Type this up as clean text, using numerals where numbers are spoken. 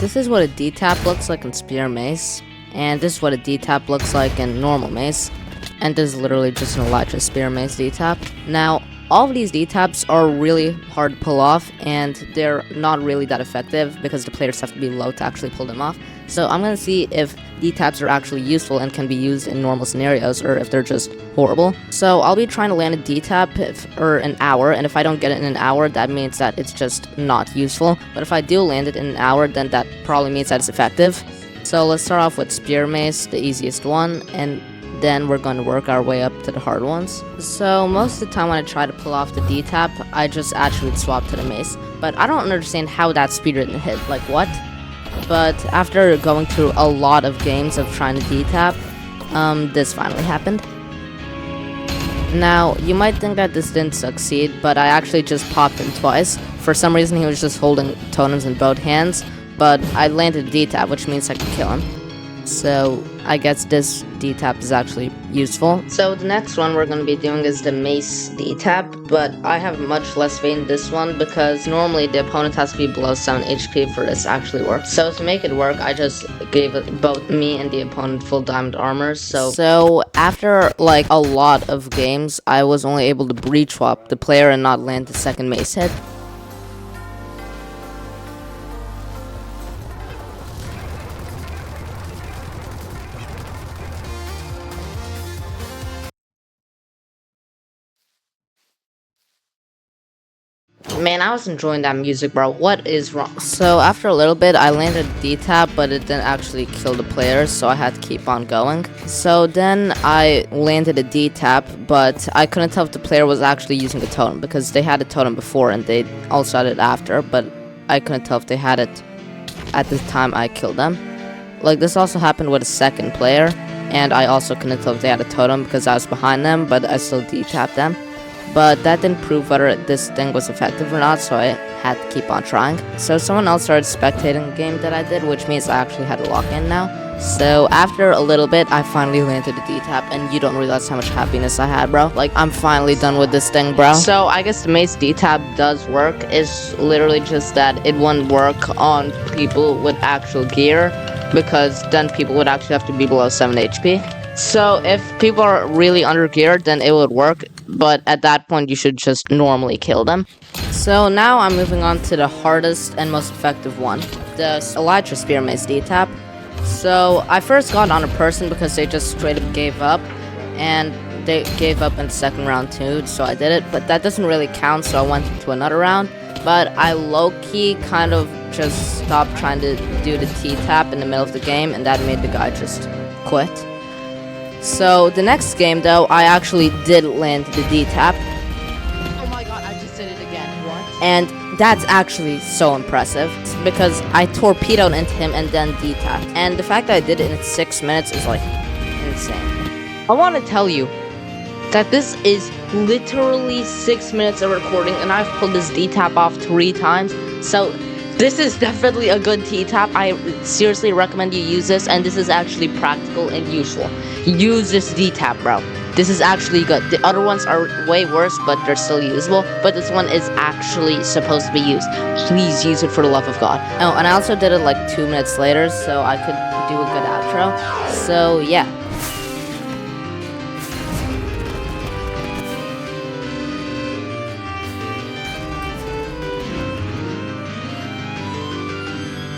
This is what a Dtap looks like in Spear Mace, and this is what a Dtap looks like in normal Mace, and this is literally just an Elytra Spear Mace Dtap. Now, all of these Dtaps are really hard to pull off, and they're not really that effective because the players have to be low to actually pull them off. So I'm going to see if Dtaps are actually useful and can be used in normal scenarios, or if they're just horrible. So I'll be trying to land a Dtap for an hour, and if I don't get it in an hour, that means that it's just not useful. But if I do land it in an hour, then that probably means that it's effective. So let's start off with Spear Mace, the easiest one, and then we're going to work our way up to the hard ones. So most of the time when I try to pull off the Dtap, I just actually swap to the Mace. But I don't understand how that speed didn't hit, like what? But after going through a lot of games of trying to Dtap, this finally happened. Now, you might think that this didn't succeed, but I actually just popped him twice. For some reason he was just holding totems in both hands, but I landed Dtap, which means I could kill him. So I guess this Dtap is actually useful. So the next one we're going to be doing is the Mace Dtap, but I have much less faith in this one because normally the opponent has to be below 7 HP for this to actually work. So to make it work, I just gave both me and the opponent full diamond armor. So after like a lot of games, I was only able to breach swap the player and not land the second Mace hit. Man, I was enjoying that music, bro. What is wrong? So after a little bit, I landed Dtap, but it didn't actually kill the players, so I had to keep on going. So then I landed a Dtap, but I couldn't tell if the player was actually using a totem, because they had a totem before and they also had it after, but I couldn't tell if they had it at the time I killed them. Like, this also happened with a second player, and I also couldn't tell if they had a totem because I was behind them, but I still Dtapped them. But that didn't prove whether this thing was effective or not, so I had to keep on trying. So someone else started spectating the game that I did, which means I actually had to lock in now. So after a little bit, I finally landed a Dtap, and you don't realize how much happiness I had, bro. Like, I'm finally done with this thing, bro. So I guess the Mace Dtap does work. It's literally just that it wouldn't work on people with actual gear, because then people would actually have to be below 7 HP. So if people are really under geared, then it would work, but at that point you should just normally kill them. So now I'm moving on to the hardest and most effective one, the Elytra Spear Mace Dtap. So I first got on a person because they just straight up gave up, and they gave up in the second round too, so I did it, but that doesn't really count, so I went to another round. But I low-key kind of just stopped trying to do the T-tap in the middle of the game, and that made the guy just quit. So the next game though, I actually did land the Dtap. Oh my god, I just did it again. What? And that's actually so impressive because I torpedoed into him and then Dtapped. And the fact that I did it in 6 minutes is like insane. I want to tell you that this is literally 6 minutes of recording, and I've pulled this Dtap off 3 times. So this is definitely a good T-tap. I seriously recommend you use this, and this is actually practical and useful. Use this Dtap, bro. This is actually good. The other ones are way worse, but they're still usable. But this one is actually supposed to be used. Please use it for the love of God. Oh, and I also did it like 2 minutes later, so I could do a good outro. So yeah.